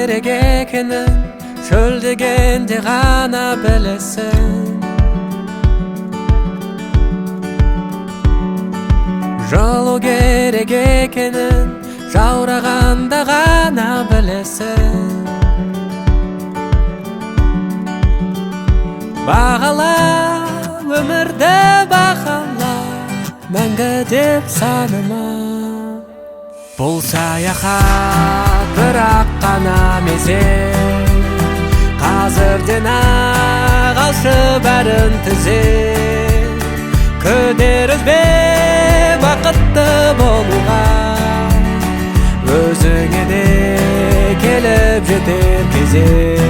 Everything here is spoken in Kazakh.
керек екенін шөл дегенде ғана білесің. Жолу керек екенін жаурағанда ғана білесің. Бағала өмірді, бағала мәңгі деп саныма. Бұл саяхат бірақ қана мезет, қазірден ақ алшы бәрін түзет. Күдер үзбе бақытты болуға, өзіңе де келіп жетер кезек.